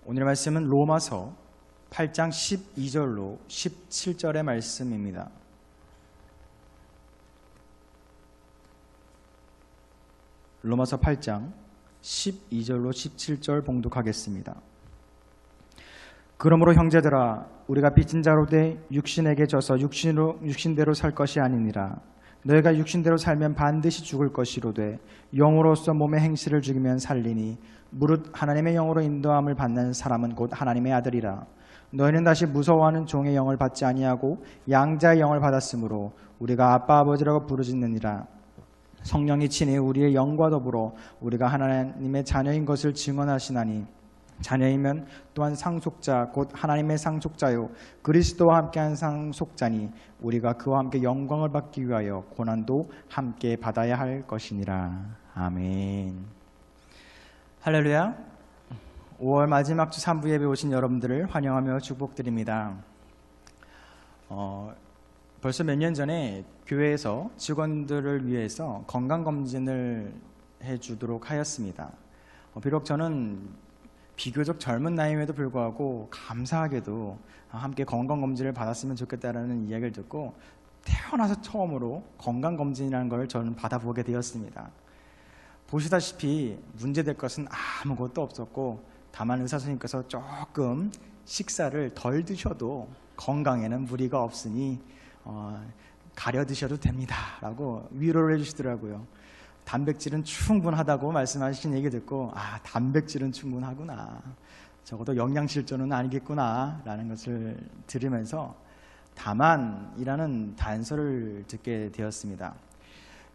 오늘 말씀은 로마서 8장 12절로 17절의 말씀입니다. 로마서 8장 12절로 17절 봉독하겠습니다. 그러므로 형제들아, 우리가 빚진 자로 돼 육신에게 져서 육신대로 살 것이 아니니라. 너희가 육신대로 살면 반드시 죽을 것이로되 영으로서 몸의 행실을 죽이면 살리니 무릇 하나님의 영으로 인도함을 받는 사람은 곧 하나님의 아들이라. 너희는 다시 무서워하는 종의 영을 받지 아니하고 양자의 영을 받았으므로 우리가 아빠 아버지라고 부르짖느니라. 성령이 친히 우리의 영과 더불어 우리가 하나님의 자녀인 것을 증언하시나니 자녀이면 또한 상속자 곧 하나님의 상속자요 그리스도와 함께한 상속자니 우리가 그와 함께 영광을 받기 위하여 고난도 함께 받아야 할 것이니라. 아멘. 할렐루야. 5월 마지막 주 3부 예배 오신 여러분들을 환영하며 축복드립니다. 벌써 몇 년 전에 교회에서 직원들을 위해서 건강검진을 해주도록 하였습니다. 비록 저는 비교적 젊은 나이임에도 불구하고 감사하게도 함께 건강검진을 받았으면 좋겠다라는 이야기를 듣고 태어나서 처음으로 건강검진이라는 걸 저는 받아보게 되었습니다. 보시다시피 문제될 것은 아무것도 없었고 다만 의사 선생님께서 조금 식사를 덜 드셔도 건강에는 무리가 없으니 가려 드셔도 됩니다 라고 위로를 해주시더라고요. 단백질은 충분하다고 말씀하신 얘기 듣고 단백질은 충분하구나, 적어도 영양실조는 아니겠구나 라는 것을 들으면서 다만이라는 단서를 듣게 되었습니다.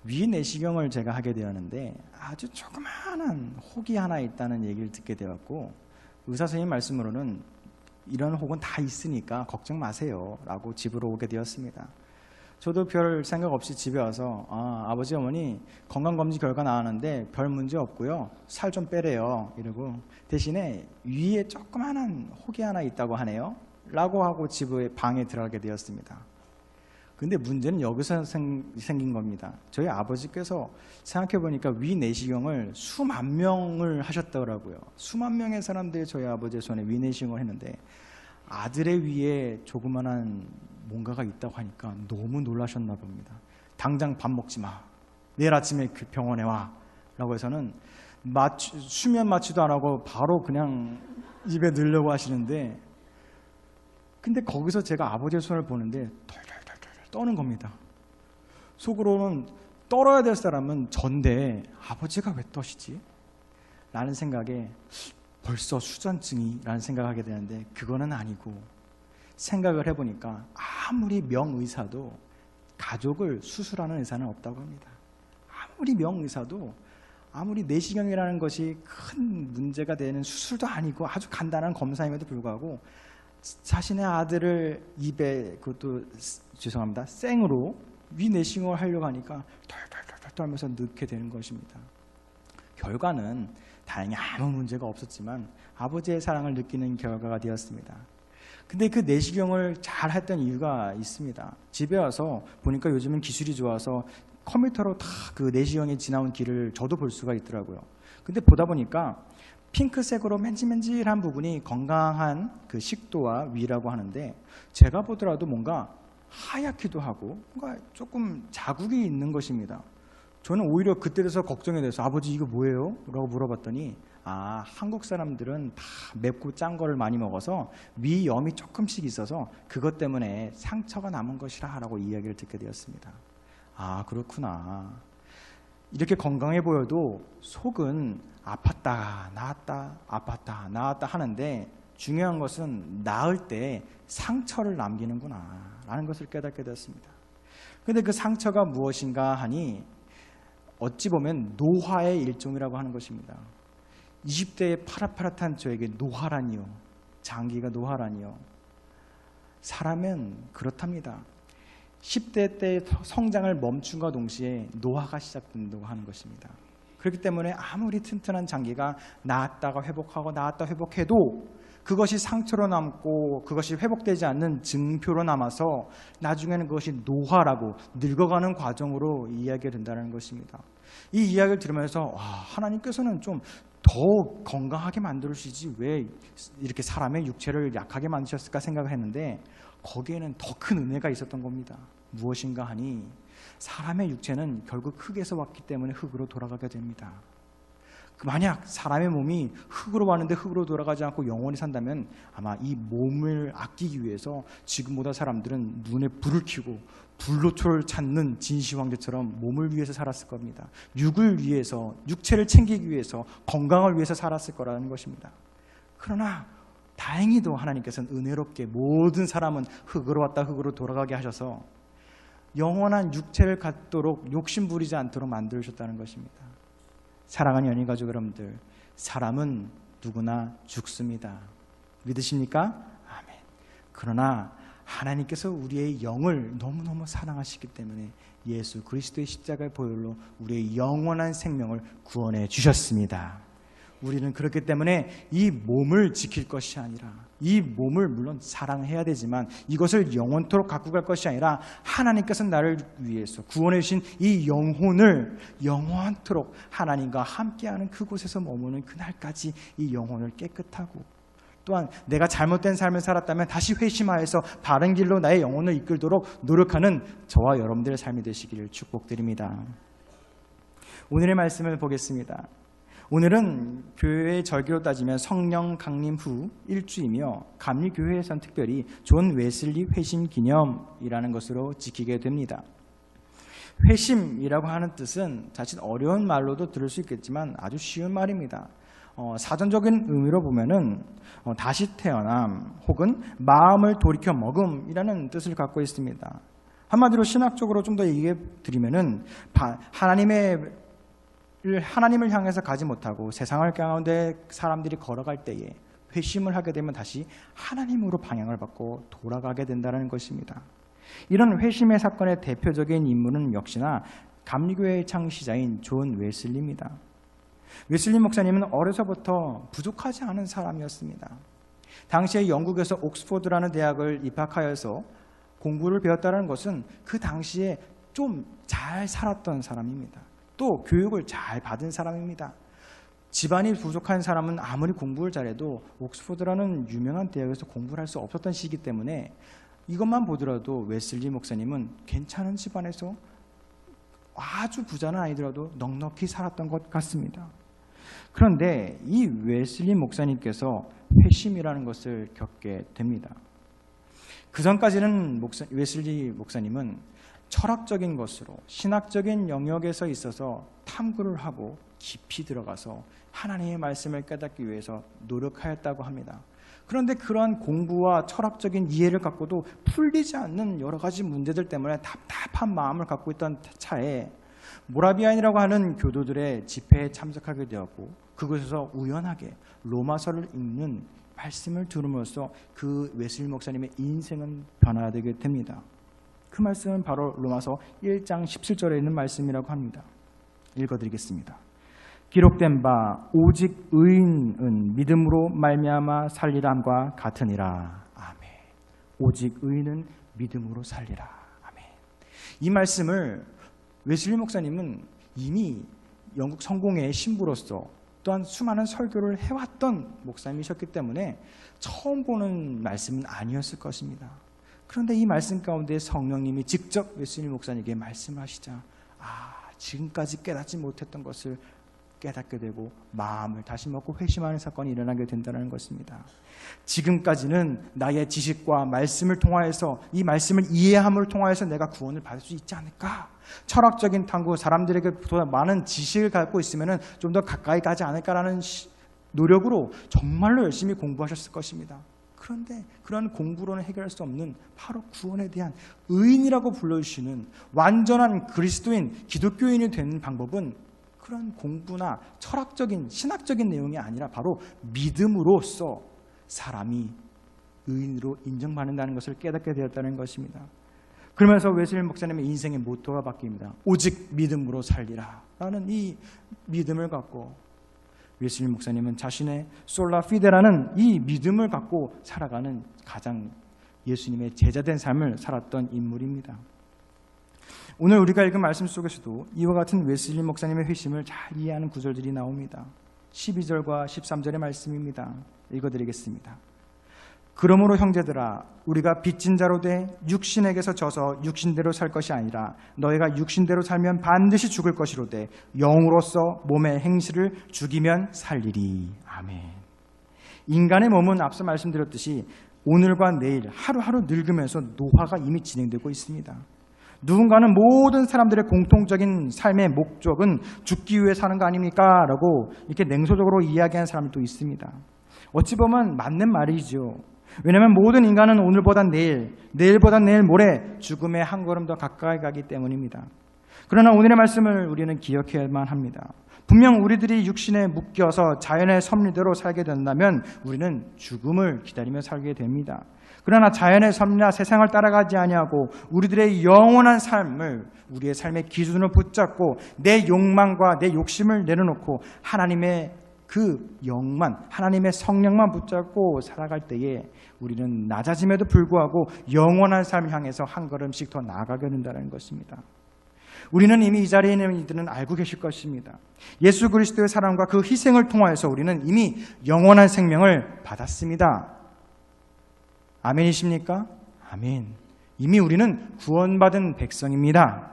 위내시경을 제가 하게 되었는데 아주 조그마한 혹이 하나 있다는 얘기를 듣게 되었고 의사 선생님 말씀으로는 이런 혹은 다 있으니까 걱정 마세요 라고 집으로 오게 되었습니다. 저도 별 생각 없이 집에 와서 아버지 어머니 건강검진 결과 나왔는데 별 문제 없고요, 살 좀 빼래요 이러고 대신에 위에 조그마한 혹이 하나 있다고 하네요 라고 하고 집에 방에 들어가게 되었습니다. 근데 문제는 여기서 생긴 겁니다. 저희 아버지께서 생각해보니까 위내시경을 수만 명을 하셨더라고요. 수만 명의 사람들이 저희 아버지의 손에 위내시경을 했는데 아들의 위에 조그만한 뭔가가 있다고 하니까 너무 놀라셨나 봅니다. 당장 밥 먹지 마, 내일 아침에 그 병원에 와 라고 해서는 수면 마취도 안 하고 바로 그냥 입에 넣으려고 하시는데, 근데 거기서 제가 아버지의 손을 보는데 떠는 겁니다. 속으로는 떨어야 될 사람은 전데 아버지가 왜 떠시지? 라는 생각에 벌써 수전증이라는 생각을 하게 되는데 그거는 아니고, 생각을 해보니까 아무리 명의사도 가족을 수술하는 의사는 없다고 합니다. 아무리 명의사도 아무리 내시경이라는 것이 큰 문제가 되는 수술도 아니고 아주 간단한 검사임에도 불구하고 자신의 아들을 입에, 그것도 죄송합니다, 생으로 위내시경을 하려고 하니까 덜덜덜 떨면서 넣게 되는 것입니다. 결과는 다행히 아무 문제가 없었지만 아버지의 사랑을 느끼는 결과가 되었습니다. 근데 그 내시경을 잘 했던 이유가 있습니다. 집에 와서 보니까 요즘은 기술이 좋아서 컴퓨터로 다 그 내시경에 지나온 길을 저도 볼 수가 있더라고요. 근데 보다 보니까 핑크색으로 맨질맨질한 부분이 건강한 그 식도와 위라고 하는데 제가 보더라도 뭔가 하얗기도 하고 뭔가 조금 자국이 있는 것입니다. 저는 오히려 그때 돼서 걱정이 돼서 아버지 이거 뭐예요? 라고 물어봤더니 한국 사람들은 다 맵고 짠 거를 많이 먹어서 위염이 조금씩 있어서 그것 때문에 상처가 남은 것이라 라고 이야기를 듣게 되었습니다. 그렇구나. 이렇게 건강해 보여도 속은 아팠다 나았다 아팠다 나았다 하는데 중요한 것은 나을 때 상처를 남기는구나 라는 것을 깨닫게 되었습니다. 그런데 그 상처가 무엇인가 하니 어찌 보면 노화의 일종이라고 하는 것입니다. 20대의 파릇파릇한 저에게 노화라니요, 장기가 노화라니요. 사람은 그렇답니다. 10대 때 성장을 멈춘과 동시에 노화가 시작된다고 하는 것입니다. 그렇기 때문에 아무리 튼튼한 장기가 나았다가 회복하고 나았다 회복해도 그것이 상처로 남고 그것이 회복되지 않는 증표로 남아서 나중에는 그것이 노화라고 늙어가는 과정으로 이야기가 된다는 것입니다. 이 이야기를 들으면서 하나님께서는 좀 건강하게 만들으시지 왜 이렇게 사람의 육체를 약하게 만드셨을까 생각을 했는데 거기에는 더 큰 은혜가 있었던 겁니다. 무엇인가 하니 사람의 육체는 결국 흙에서 왔기 때문에 흙으로 돌아가게 됩니다. 만약 사람의 몸이 흙으로 왔는데 흙으로 돌아가지 않고 영원히 산다면 아마 이 몸을 아끼기 위해서 지금보다 사람들은 눈에 불을 켜고 불로초를 찾는 진시황제처럼 몸을 위해서 살았을 겁니다. 육을 위해서, 육체를 챙기기 위해서, 건강을 위해서 살았을 거라는 것입니다. 그러나 다행히도 하나님께서는 은혜롭게 모든 사람은 흙으로 왔다 흙으로 돌아가게 하셔서 영원한 육체를 갖도록 욕심 부리지 않도록 만들으셨다는 것입니다. 사랑하는 연인 가족 여러분들, 사람은 누구나 죽습니다. 믿으십니까? 아멘. 그러나 하나님께서 우리의 영을 너무너무 사랑하시기 때문에 예수 그리스도의 십자가의 보혈로 우리의 영원한 생명을 구원해 주셨습니다. 우리는 그렇기 때문에 이 몸을 지킬 것이 아니라, 이 몸을 물론 사랑해야 되지만 이것을 영원토록 갖고 갈 것이 아니라 하나님께서 나를 위해서 구원해 주신 이 영혼을 영원토록 하나님과 함께하는 그곳에서 머무는 그날까지 이 영혼을 깨끗하고, 또한 내가 잘못된 삶을 살았다면 다시 회심하여서 바른 길로 나의 영혼을 이끌도록 노력하는 저와 여러분들의 삶이 되시기를 축복드립니다. 오늘의 말씀을 보겠습니다. 오늘은 교회의 절기로 따지면 성령 강림 후 1주이며 감리교회에선 특별히 존 웨슬리 회심 기념이라는 것으로 지키게 됩니다. 회심이라고 하는 뜻은 자칫 어려운 말로도 들을 수 있겠지만 아주 쉬운 말입니다. 사전적인 의미로 보면은 다시 태어남 혹은 마음을 돌이켜 먹음이라는 뜻을 갖고 있습니다. 한마디로 신학적으로 좀 더 얘기해 드리면은 하나님을 향해서 가지 못하고 세상을 가운데 사람들이 걸어갈 때에 회심을 하게 되면 다시 하나님으로 방향을 받고 돌아가게 된다는 것입니다. 이런 회심의 사건의 대표적인 인물은 역시나 감리교회의 창시자인 존 웨슬리입니다. 웨슬리 목사님은 어려서부터 부족하지 않은 사람이었습니다. 당시에 영국에서 옥스포드라는 대학을 입학하여서 공부를 배웠다는 것은 그 당시에 좀 잘 살았던 사람입니다. 또 교육을 잘 받은 사람입니다. 집안이 부족한 사람은 아무리 공부를 잘해도 옥스포드라는 유명한 대학에서 공부를 할 수 없었던 시기 때문에 이것만 보더라도 웨슬리 목사님은 괜찮은 집안에서 아주 부자는 아니더라도 넉넉히 살았던 것 같습니다. 그런데 이 웨슬리 목사님께서 회심이라는 것을 겪게 됩니다. 그 전까지는 웨슬리 목사님은 철학적인 것으로 신학적인 영역에서 있어서 탐구를 하고 깊이 들어가서 하나님의 말씀을 깨닫기 위해서 노력하였다고 합니다. 그런데 그러한 공부와 철학적인 이해를 갖고도 풀리지 않는 여러 가지 문제들 때문에 답답한 마음을 갖고 있던 차에 모라비안이라고 하는 교도들의 집회에 참석하게 되었고 그곳에서 우연하게 로마서를 읽는 말씀을 들음으로써 그 웨슬리 목사님의 인생은 변화되게 됩니다. 그 말씀은 바로 로마서 1장 17절에 있는 말씀이라고 합니다. 읽어드리겠습니다. 기록된 바 오직 의인은 믿음으로 말미암아 살리람과 같으니라. 아멘. 오직 의인은 믿음으로 살리라. 아멘. 이 말씀을 웨슬리 목사님은 이미 영국 성공회의 신부로서 또한 수많은 설교를 해왔던 목사님이셨기 때문에 처음 보는 말씀은 아니었을 것입니다. 그런데 이 말씀 가운데 성령님이 직접 웨슬리 목사님에게 말씀하시자 지금까지 깨닫지 못했던 것을 깨닫게 되고 마음을 다시 먹고 회심하는 사건이 일어나게 된다는 것입니다. 지금까지는 나의 지식과 말씀을 통하여서 이 말씀을 이해함을 통하여서 내가 구원을 받을 수 있지 않을까? 철학적인 탐구, 사람들에게 더 많은 지식을 갖고 있으면 좀 더 가까이 가지 않을까라는 노력으로 정말로 열심히 공부하셨을 것입니다. 그런데 그런 공부로는 해결할 수 없는 바로 구원에 대한 의인이라고 불러주시는 완전한 그리스도인, 기독교인이 되는 방법은 그런 공부나 철학적인, 신학적인 내용이 아니라 바로 믿음으로써 사람이 의인으로 인정받는다는 것을 깨닫게 되었다는 것입니다. 그러면서 웨슬리 목사님의 인생의 모토가 바뀝니다. 오직 믿음으로 살리라 라는 이 믿음을 갖고 웨슬리 목사님은 자신의 솔라 피데라는 이 믿음을 갖고 살아가는 가장 예수님의 제자된 삶을 살았던 인물입니다. 오늘 우리가 읽은 말씀 속에서도 이와 같은 웨슬리 목사님의 회심을 잘 이해하는 구절들이 나옵니다. 12절과 13절의 말씀입니다. 읽어드리겠습니다. 그러므로 형제들아 우리가 빚진 자로 돼 육신에게서 져서 육신대로 살 것이 아니라 너희가 육신대로 살면 반드시 죽을 것이로되 영으로서 몸의 행실을 죽이면 살리리. 아멘. 인간의 몸은 앞서 말씀드렸듯이 오늘과 내일 하루하루 늙으면서 노화가 이미 진행되고 있습니다. 누군가는 모든 사람들의 공통적인 삶의 목적은 죽기 위해 사는 거 아닙니까? 라고 이렇게 냉소적으로 이야기하는 사람도 있습니다. 어찌 보면 맞는 말이죠. 왜냐하면 모든 인간은 오늘보단 내일, 내일보단 내일 모레 죽음에 한 걸음 더 가까이 가기 때문입니다. 그러나 오늘의 말씀을 우리는 기억해야만 합니다. 분명 우리들이 육신에 묶여서 자연의 섭리대로 살게 된다면 우리는 죽음을 기다리며 살게 됩니다. 그러나 자연의 섭리나 세상을 따라가지 아니하고 우리들의 영원한 삶을 우리의 삶의 기준으로 붙잡고 내 욕망과 내 욕심을 내려놓고 하나님의 그 영만, 하나님의 성령만 붙잡고 살아갈 때에 우리는 낮아짐에도 불구하고 영원한 삶을 향해서 한 걸음씩 더 나아가게 된다는 것입니다. 우리는 이미 이 자리에 있는 이들은 알고 계실 것입니다. 예수 그리스도의 사랑과 그 희생을 통하여서 우리는 이미 영원한 생명을 받았습니다. 아멘이십니까? 아멘. 이미 우리는 구원받은 백성입니다.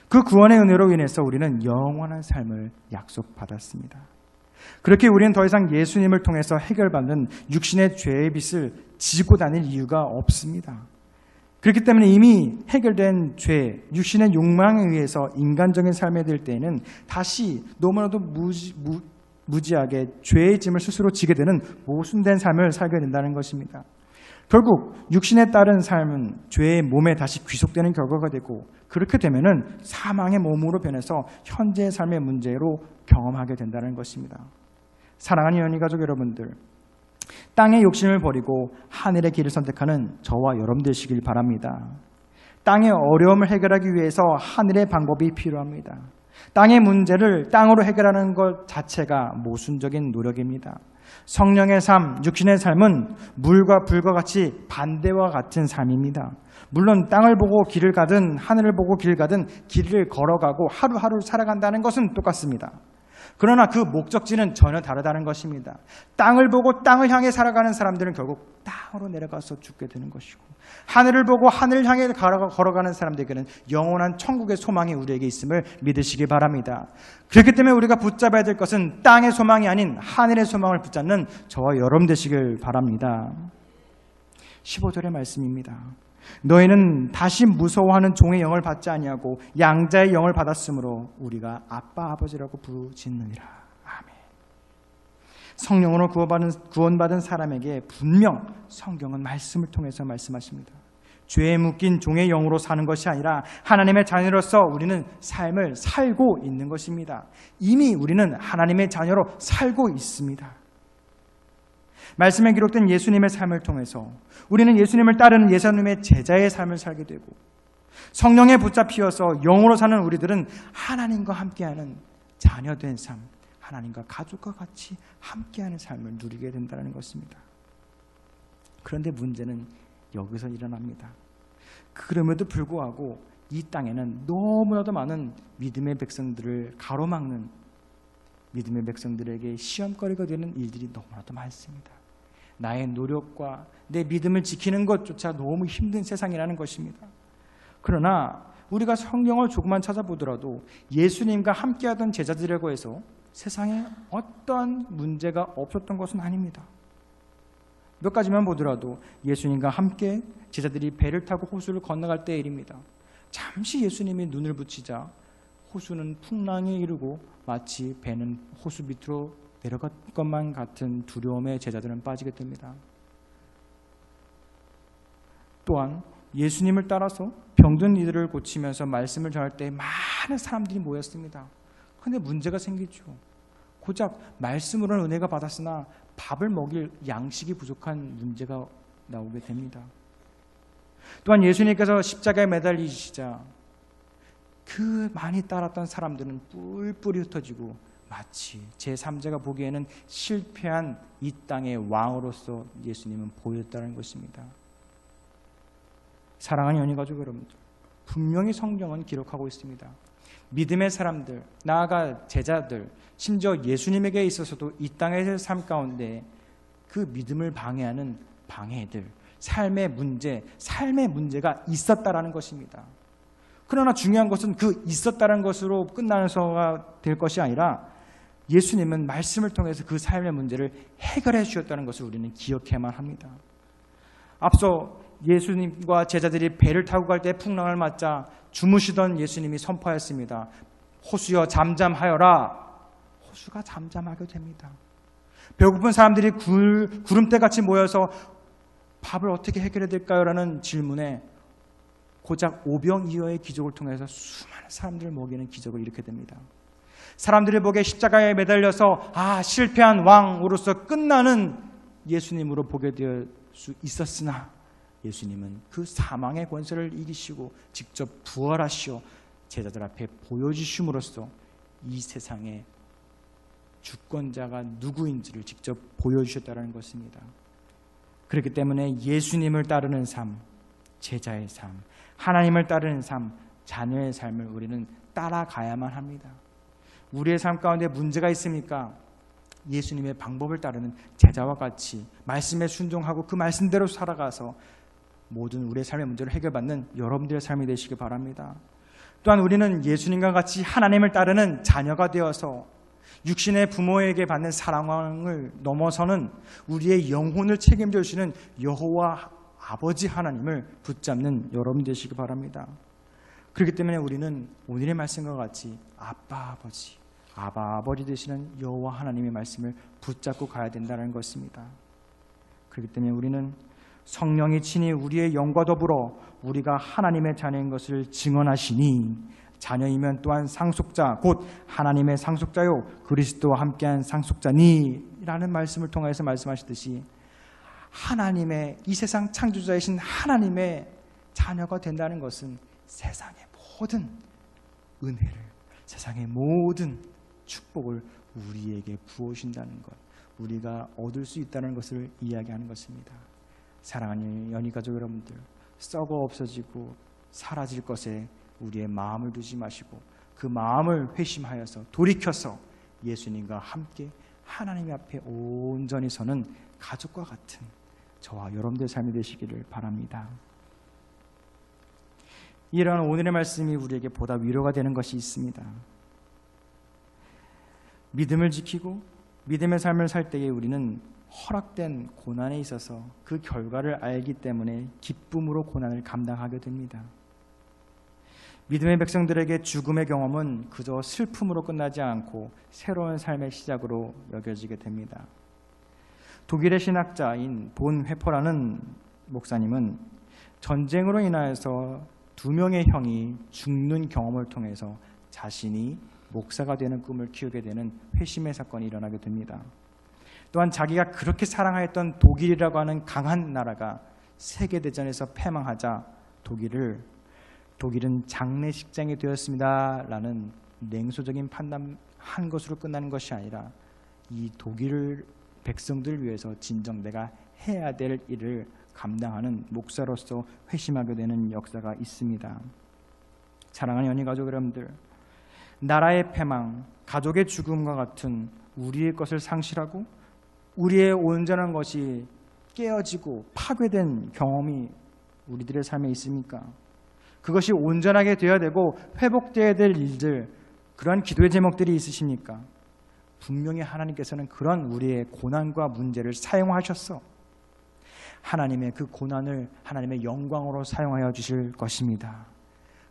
그 구원의 은혜로 인해서 우리는 영원한 삶을 약속받았습니다. 그렇게 우리는 더 이상 예수님을 통해서 해결받는 육신의 죄의 빚을 지고 다닐 이유가 없습니다. 그렇기 때문에 이미 해결된 죄, 육신의 욕망에 의해서 인간적인 삶에 들 때에는 다시 너무나도 무지하게 죄의 짐을 스스로 지게 되는 모순된 삶을 살게 된다는 것입니다. 결국 육신에 따른 삶은 죄의 몸에 다시 귀속되는 결과가 되고 그렇게 되면은 사망의 몸으로 변해서 현재의 삶의 문제로 경험하게 된다는 것입니다. 사랑하는 연희 가족 여러분들, 땅의 욕심을 버리고 하늘의 길을 선택하는 저와 여러분 되시길 바랍니다. 땅의 어려움을 해결하기 위해서 하늘의 방법이 필요합니다. 땅의 문제를 땅으로 해결하는 것 자체가 모순적인 노력입니다. 성령의 삶, 육신의 삶은 물과 불과 같이 반대와 같은 삶입니다. 물론 땅을 보고 길을 가든 하늘을 보고 길을 가든 길을 걸어가고 하루하루 살아간다는 것은 똑같습니다. 그러나 그 목적지는 전혀 다르다는 것입니다. 땅을 보고 땅을 향해 살아가는 사람들은 결국 땅으로 내려가서 죽게 되는 것이고 하늘을 보고 하늘을 향해 걸어가는 사람들에게는 영원한 천국의 소망이 우리에게 있음을 믿으시기 바랍니다. 그렇기 때문에 우리가 붙잡아야 될 것은 땅의 소망이 아닌 하늘의 소망을 붙잡는 저와 여러분 되시길 바랍니다. 15절의 말씀입니다. 너희는 다시 무서워하는 종의 영을 받지 아니하고 양자의 영을 받았으므로 우리가 아빠 아버지라고 부르짖느니라. 아멘. 성령으로 구원받은 사람에게 분명 성경은 말씀을 통해서 말씀하십니다. 죄에 묶인 종의 영으로 사는 것이 아니라 하나님의 자녀로서 우리는 삶을 살고 있는 것입니다. 이미 우리는 하나님의 자녀로 살고 있습니다. 말씀에 기록된 예수님의 삶을 통해서 우리는 예수님을 따르는 예수님의 제자의 삶을 살게 되고 성령에 붙잡히어서 영으로 사는 우리들은 하나님과 함께하는 자녀된 삶, 하나님과 가족과 같이 함께하는 삶을 누리게 된다는 것입니다. 그런데 문제는 여기서 일어납니다. 그럼에도 불구하고 이 땅에는 너무나도 많은 믿음의 백성들을 가로막는 믿음의 백성들에게 시험거리가 되는 일들이 너무나도 많습니다. 나의 노력과 내 믿음을 지키는 것조차 너무 힘든 세상이라는 것입니다. 그러나 우리가 성경을 조금만 찾아보더라도 예수님과 함께하던 제자들이라고 해서 세상에 어떠한 문제가 없었던 것은 아닙니다. 몇 가지만 보더라도 예수님과 함께 제자들이 배를 타고 호수를 건너갈 때의 일입니다. 잠시 예수님이 눈을 붙이자 호수는 풍랑에 이르고 마치 배는 호수 밑으로 내려갈 것만 같은 두려움에 제자들은 빠지게 됩니다. 또한 예수님을 따라서 병든 이들을 고치면서 말씀을 전할 때 많은 사람들이 모였습니다. 그런데 문제가 생기죠. 고작 말씀으로는 은혜가 받았으나 밥을 먹일 양식이 부족한 문제가 나오게 됩니다. 또한 예수님께서 십자가에 매달리시자 그 많이 따랐던 사람들은 뿔뿔이 흩어지고 마치 제3자가 보기에는 실패한 이 땅의 왕으로서 예수님은 보였다는 것입니다. 사랑하는 연희 가족 여러분들, 분명히 성경은 기록하고 있습니다. 믿음의 사람들, 나아가 제자들, 심지어 예수님에게 있어서도 이 땅의 삶 가운데 그 믿음을 방해하는 방해들, 삶의 문제가 있었다라는 것입니다. 그러나 중요한 것은 그 있었다는 것으로 끝나서가 될 것이 아니라 예수님은 말씀을 통해서 그 삶의 문제를 해결해 주셨다는 것을 우리는 기억해야만 합니다. 앞서 예수님과 제자들이 배를 타고 갈 때 풍랑을 맞자 주무시던 예수님이 선포하였습니다. 호수여 잠잠하여라. 호수가 잠잠하게 됩니다. 배고픈 사람들이 구름대같이 모여서 밥을 어떻게 해결해야 될까요? 라는 질문에 고작 오병이어의 기적을 통해서 수많은 사람들을 먹이는 기적을 일으키게 됩니다. 사람들이 보기에 십자가에 매달려서 실패한 왕으로서 끝나는 예수님으로 보게 될 수 있었으나 예수님은 그 사망의 권세를 이기시고 직접 부활하시어 제자들 앞에 보여주심으로써 이 세상의 주권자가 누구인지를 직접 보여주셨다는 것입니다. 그렇기 때문에 예수님을 따르는 삶, 제자의 삶, 하나님을 따르는 삶, 자녀의 삶을 우리는 따라가야만 합니다. 우리의 삶 가운데 문제가 있습니까? 예수님의 방법을 따르는 제자와 같이 말씀에 순종하고 그 말씀대로 살아가서 모든 우리의 삶의 문제를 해결받는 여러분들의 삶이 되시기 바랍니다. 또한 우리는 예수님과 같이 하나님을 따르는 자녀가 되어서 육신의 부모에게 받는 사랑을 넘어서는 우리의 영혼을 책임져 주시는 여호와 아버지 하나님을 붙잡는 여러분 되시기 바랍니다. 그렇기 때문에 우리는 오늘의 말씀과 같이 아빠 아버지 되시는 여호와 하나님의 말씀을 붙잡고 가야 된다는 것입니다. 그렇기 때문에 우리는 성령이 친히 우리의 영과 더불어 우리가 하나님의 자녀인 것을 증언하시니 자녀이면 또한 상속자 곧 하나님의 상속자요 그리스도와 함께한 상속자니 라는 말씀을 통해서 말씀하시듯이 하나님의 이 세상 창조자이신 하나님의 자녀가 된다는 것은 세상의 모든 은혜를 세상의 모든 축복을 우리에게 부어주신다는 것, 우리가 얻을 수 있다는 것을 이야기하는 것입니다. 사랑하는 연희가족 여러분들, 썩어 없어지고 사라질 것에 우리의 마음을 두지 마시고 그 마음을 회심하여서 돌이켜서 예수님과 함께 하나님 앞에 온전히 서는 가족과 같은 저와 여러분들의 삶이 되시기를 바랍니다. 이러한 오늘의 말씀이 우리에게 보다 위로가 되는 것이 있습니다. 믿음을 지키고 믿음의 삶을 살 때에 우리는 허락된 고난에 있어서 그 결과를 알기 때문에 기쁨으로 고난을 감당하게 됩니다. 믿음의 백성들에게 죽음의 경험은 그저 슬픔으로 끝나지 않고 새로운 삶의 시작으로 여겨지게 됩니다. 독일의 신학자인 본 회퍼라는 목사님은 전쟁으로 인하여서 2명의 형이 죽는 경험을 통해서 자신이 목사가 되는 꿈을 키우게 되는 회심의 사건이 일어나게 됩니다. 또한 자기가 그렇게 사랑하였던 독일이라고 하는 강한 나라가 세계대전에서 패망하자 독일은 장례식장이 되었습니다 라는 냉소적인 판단한 것으로 끝나는 것이 아니라 이 독일 백성들을 위해서 진정 내가 해야 될 일을 감당하는 목사로서 회심하게 되는 역사가 있습니다. 사랑하는 연희가족 여러분들, 나라의 패망, 가족의 죽음과 같은 우리의 것을 상실하고 우리의 온전한 것이 깨어지고 파괴된 경험이 우리들의 삶에 있습니까? 그것이 온전하게 되어야 되고 회복되어야 될 일들, 그러한 기도의 제목들이 있으십니까? 분명히 하나님께서는 그런 우리의 고난과 문제를 사용하셨어. 하나님의 그 고난을 하나님의 영광으로 사용하여 주실 것입니다.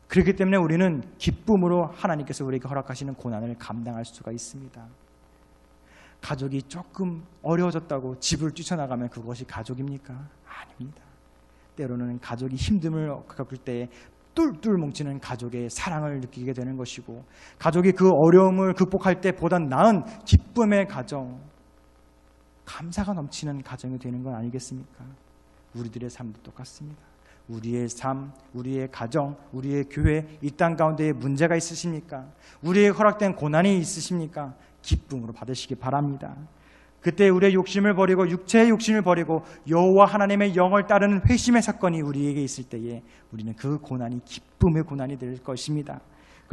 그렇기 때문에 우리는 기쁨으로 하나님께서 우리에게 허락하시는 고난을 감당할 수가 있습니다. 가족이 조금 어려워졌다고 집을 뛰쳐나가면 그것이 가족입니까? 아닙니다. 때로는 가족이 힘듦을 겪을 때에 뚫뚫 뭉치는 가족의 사랑을 느끼게 되는 것이고, 가족이 그 어려움을 극복할 때 보다 나은 기쁨의 가정, 감사가 넘치는 가정이 되는 건 아니겠습니까? 우리들의 삶도 똑같습니다. 우리의 삶, 우리의 가정, 우리의 교회, 이 땅 가운데에 문제가 있으십니까? 우리의 허락된 고난이 있으십니까? 기쁨으로 받으시기 바랍니다. 그때 우리의 욕심을 버리고 육체의 욕심을 버리고 여호와 하나님의 영을 따르는 회심의 사건이 우리에게 있을 때에 우리는 그 고난이 기쁨의 고난이 될 것입니다.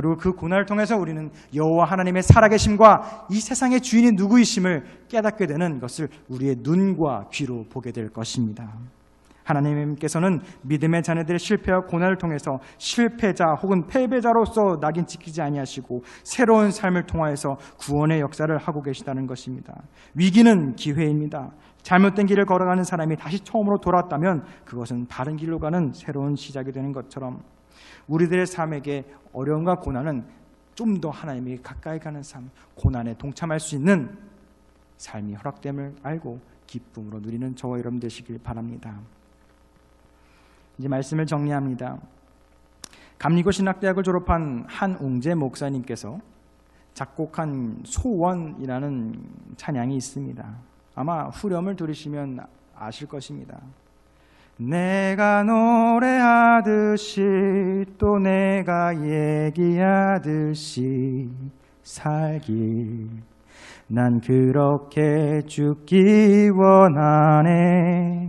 그리고 그 고난을 통해서 우리는 여호와 하나님의 살아계심과 이 세상의 주인이 누구이심을 깨닫게 되는 것을 우리의 눈과 귀로 보게 될 것입니다. 하나님께서는 믿음의 자녀들의 실패와 고난을 통해서 실패자 혹은 패배자로서 낙인 찍히지 아니하시고 새로운 삶을 통하여서 구원의 역사를 하고 계시다는 것입니다. 위기는 기회입니다. 잘못된 길을 걸어가는 사람이 다시 처음으로 돌아왔다면 그것은 바른 길로 가는 새로운 시작이 되는 것처럼 우리들의 삶에게 어려움과 고난은 좀 더 하나님에게 가까이 가는 삶, 고난에 동참할 수 있는 삶이 허락됨을 알고 기쁨으로 누리는 저와 여러분 되시길 바랍니다. 이제 말씀을 정리합니다. 감리교 신학대학을 졸업한 한웅재 목사님께서 작곡한 소원이라는 찬양이 있습니다. 아마 후렴을 들으시면 아실 것입니다. 내가 노래하듯이 또 내가 얘기하듯이 살길 난 그렇게 죽기 원하네.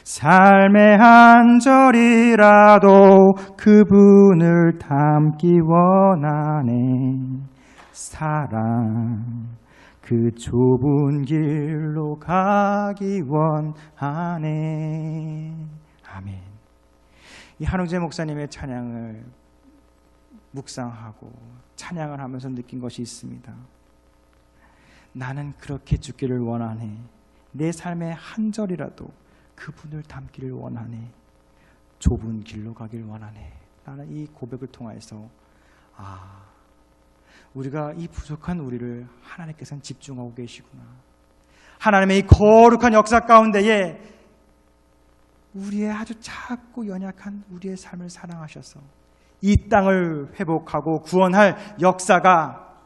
삶의 한 절이라도 그분을 담기 원하네. 사랑 그 좁은 길로 가기 원하네. 아멘. 이 한웅재 목사님의 찬양을 묵상하고 찬양을 하면서 느낀 것이 있습니다. 나는 그렇게 죽기를 원하네. 내 삶의 한 절이라도 그분을 닮기를 원하네. 좁은 길로 가길 원하네. 나는 이 고백을 통해서 우리가 이 부족한 우리를 하나님께서는 집중하고 계시구나. 하나님의 이 거룩한 역사 가운데에 우리의 아주 작고 연약한 우리의 삶을 사랑하셔서 이 땅을 회복하고 구원할 역사가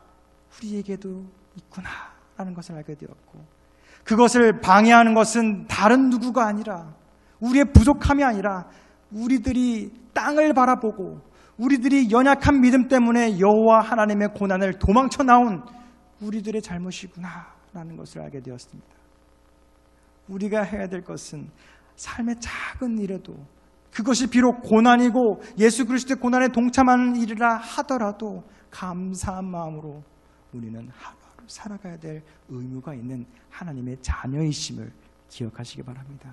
우리에게도 있구나라는 것을 알게 되었고, 그것을 방해하는 것은 다른 누구가 아니라 우리의 부족함이 아니라 우리들이 땅을 바라보고 우리들이 연약한 믿음 때문에 여호와 하나님의 고난을 도망쳐 나온 우리들의 잘못이구나라는 것을 알게 되었습니다. 우리가 해야 될 것은 삶의 작은 일에도, 그것이 비록 고난이고 예수 그리스도의 고난에 동참하는 일이라 하더라도 감사한 마음으로 우리는 하루하루 살아가야 될 의무가 있는 하나님의 자녀이심을 기억하시기 바랍니다.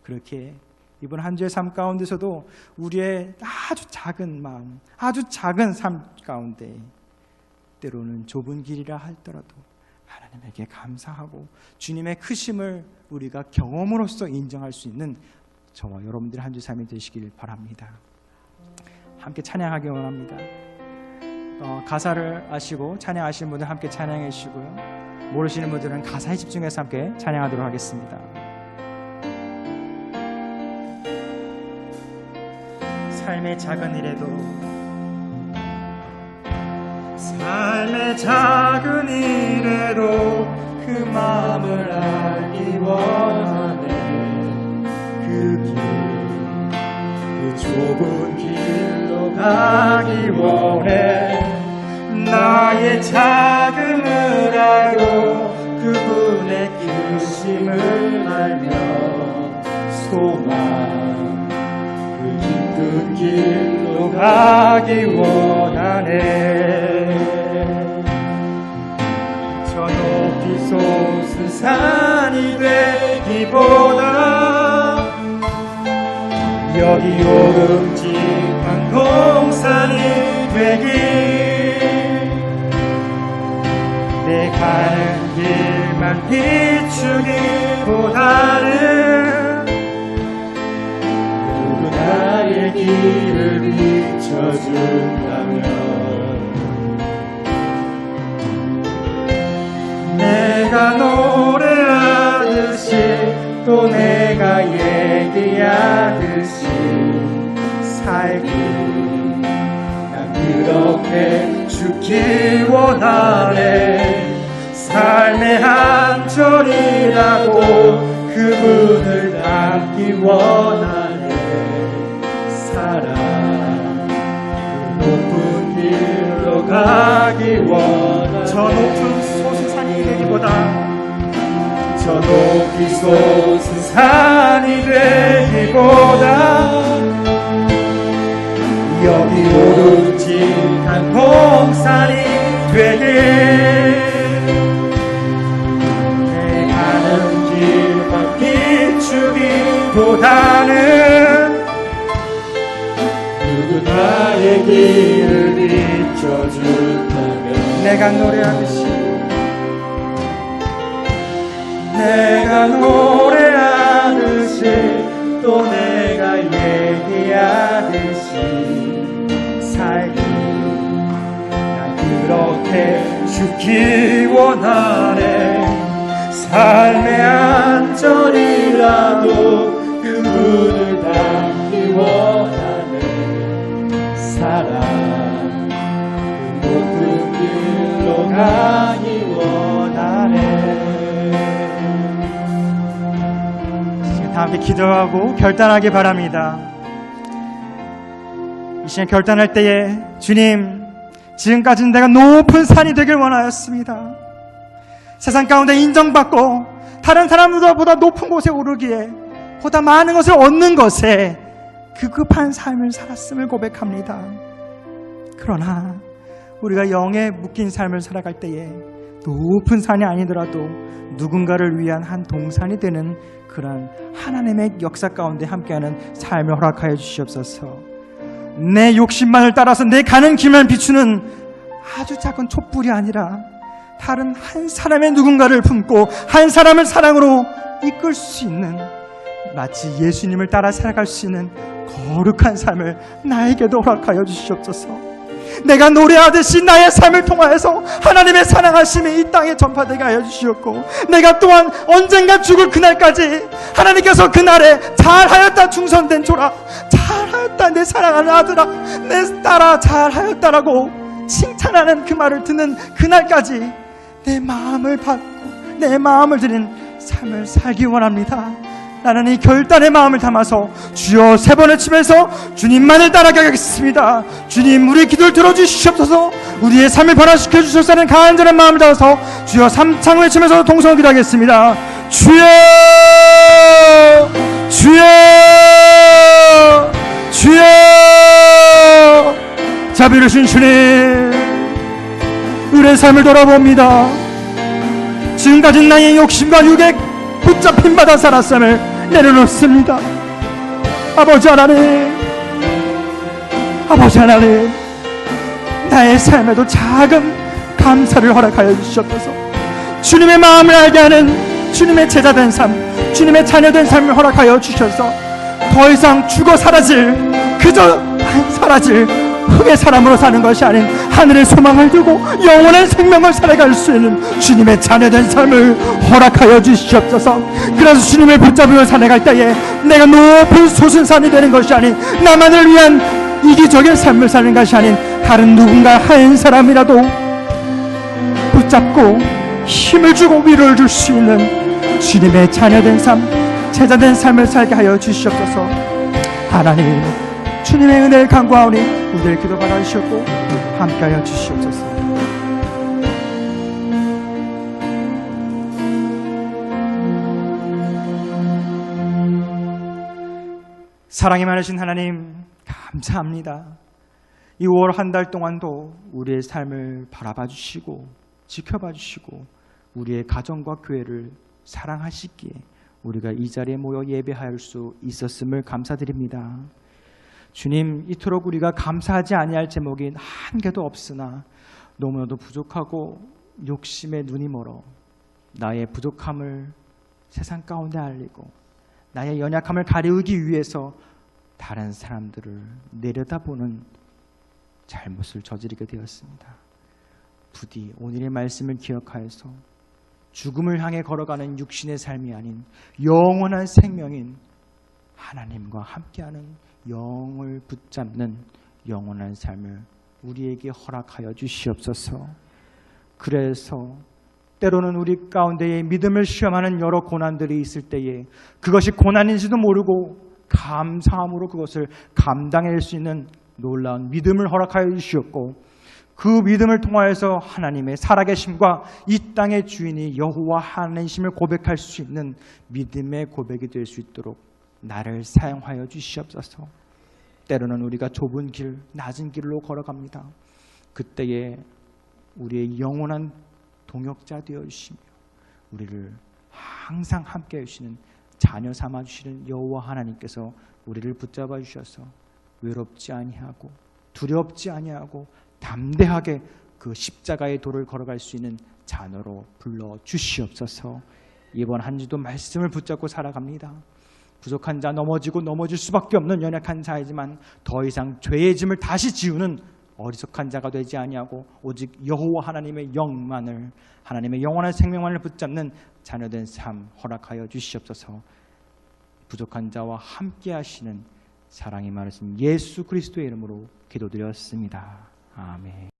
그렇게 이번 한 주의 삶 가운데서도 우리의 아주 작은 마음, 아주 작은 삶 가운데 때로는 좁은 길이라 할더라도 하나님에게 감사하고 주님의 크심을 우리가 경험으로써 인정할 수 있는 저와 여러분들의 한 주 삶이 되시길 바랍니다. 함께 찬양하기 원합니다. 가사를 아시고 찬양하시는 분들 함께 찬양해 주시고요. 모르시는 분들은 가사에 집중해서 함께 찬양하도록 하겠습니다. 삶의 작은 일에도, 삶의 작은 일에도 그 마음을 알기 원하네. 그 길, 그 좁은 길로 가기 원해. 나의 작음을 알고 그분의 크심을 알며 소망 그 깊은 길로 가기 원하네. 저 높이 솟은 산이 되기보다 여기 오름직한 동산이 되길, 내 가는 길만 비추기보다는 누구 나의 길을 비춰준다면 내가 노래하듯이 또 내가 얘기하듯이 살기 난 그렇게 죽기 원하네. 삶의 한 절이라도 그분을 닮기 원하네. 사랑 그 높은 길로 가기 원하네. 저 높은 솟은 산이 되기보다, 저 높이 솟은 산이 되기보다 여기 오름직한 난 동산이 되게 내 가는 길만 비추기보다는 누군가의 길을 비춰준다면 내가 노래하듯이 내가 노래하듯이 또 내가 얘기하듯이 살기 난 그렇게 죽기 원하네 삶의 안전이라도 그분을 닮기 원하네 사랑 그 높은 길로 가기 원하네. 다 함께 기도하고 결단하기 바랍니다. 이 시간 결단할 때에 주님, 지금까지는 내가 높은 산이 되길 원하였습니다. 세상 가운데 인정받고 다른 사람들보다 높은 곳에 오르기에 보다 많은 것을 얻는 것에 급급한 삶을 살았음을 고백합니다. 그러나 우리가 영에 묶인 삶을 살아갈 때에 높은 산이 아니더라도 누군가를 위한 한 동산이 되는 그런 하나님의 역사 가운데 함께하는 삶을 허락하여 주시옵소서. 내 욕심만을 따라서 내 가는 길만 비추는 아주 작은 촛불이 아니라 다른 한 사람의 누군가를 품고 한 사람을 사랑으로 이끌 수 있는 마치 예수님을 따라 살아갈 수 있는 거룩한 삶을 나에게도 허락하여 주시옵소서. 내가 노래하듯이 나의 삶을 통하여서 하나님의 사랑하심이 이 땅에 전파되게 하여 주시옵고 내가 또한 언젠가 죽을 그날까지 하나님께서 그날에 잘하였다 충성된 조라 잘하였다 내 사랑하는 아들아 내 딸아 잘하였다라고 칭찬하는 그 말을 듣는 그날까지 내 마음을 받고 내 마음을 드린 삶을 살기 원합니다. 나는 이 결단의 마음을 담아서 주여 세 번을 치면서 주님만을 따라가겠습니다. 주님 우리의 기도를 들어주시옵소서. 우리의 삶을 변화시켜 주시옵소서. 간절한 마음을 담아서 주여 3창을 외치면서 동성을 기도하겠습니다. 주여 주여 주여 자비로우신 주님 우리의 삶을 돌아봅니다. 지금까지 나의 욕심과 육에 붙잡힌 바다 살았음을 내려놓습니다. 아버지 하나님 나의 삶에도 작은 감사를 허락하여 주시옵소서. 주님의 마음을 알게 하는 주님의 제자된 삶 주님의 자녀된 삶을 허락하여 주셔서 더 이상 죽어 사라질 그저 사라질 흙의 사람으로 사는 것이 아닌 하늘의 소망을 두고 영원한 생명을 살아갈 수 있는 주님의 자녀된 삶을 허락하여 주시옵소서. 그래서 주님을 붙잡으며 살아갈 때에 내가 높은 소순산이 되는 것이 아닌 나만을 위한 이기적인 삶을 사는 것이 아닌 다른 누군가 한 사람이라도 붙잡고 힘을 주고 위로를 줄 수 있는 주님의 자녀된 삶 제자된 삶을 살게 하여 주시옵소서. 하나님 주님의 은혜를 간구하오니 우리를 기도 받아주시옵고 함께하여 주시옵소서. 사랑이 많으신 하나님 감사합니다. 이 5월 한 달 동안도 우리의 삶을 바라봐 주시고 지켜봐 주시고 우리의 가정과 교회를 사랑하시기에 우리가 이 자리에 모여 예배할 수 있었음을 감사드립니다. 주님 이토록 우리가 감사하지 아니할 제목이 한 개도 없으나 너무나도 부족하고 욕심에 눈이 멀어 나의 부족함을 세상 가운데 알리고 나의 연약함을 가리우기 위해서 다른 사람들을 내려다보는 잘못을 저지르게 되었습니다. 부디 오늘의 말씀을 기억하여서 죽음을 향해 걸어가는 육신의 삶이 아닌 영원한 생명인 하나님과 함께하는 영을 붙잡는 영원한 삶을 우리에게 허락하여 주시옵소서. 그래서 때로는 우리 가운데에 믿음을 시험하는 여러 고난들이 있을 때에 그것이 고난인지도 모르고 감사함으로 그것을 감당할 수 있는 놀라운 믿음을 허락하여 주시옵고 그 믿음을 통하여서 하나님의 살아계심과 이 땅의 주인이 여호와 하나님이심을 고백할 수 있는 믿음의 고백이 될 수 있도록 나를 사용하여 주시옵소서. 때로는 우리가 좁은 길, 낮은 길로 걸어갑니다. 그때에 우리의 영원한 동역자 되어 주시며 우리를 항상 함께 해주시는 자녀 삼아 주시는 여호와 하나님께서 우리를 붙잡아 주셔서 외롭지 아니하고 두렵지 아니하고 담대하게 그 십자가의 도를 걸어갈 수 있는 자녀로 불러 주시옵소서. 이번 한 주도 말씀을 붙잡고 살아갑니다. 부족한 자, 넘어지고 넘어질 수밖에 없는 연약한 자이지만 더 이상 죄의 짐을 다시 지우는 어리석한 자가 되지 아니하고 오직 여호와 하나님의 영만을, 하나님의 영원한 생명만을 붙잡는 자녀된 삶 허락하여 주시옵소서. 부족한 자와 함께 하시는 사랑이 많으신 예수 그리스도의 이름으로 기도드렸습니다. 아멘.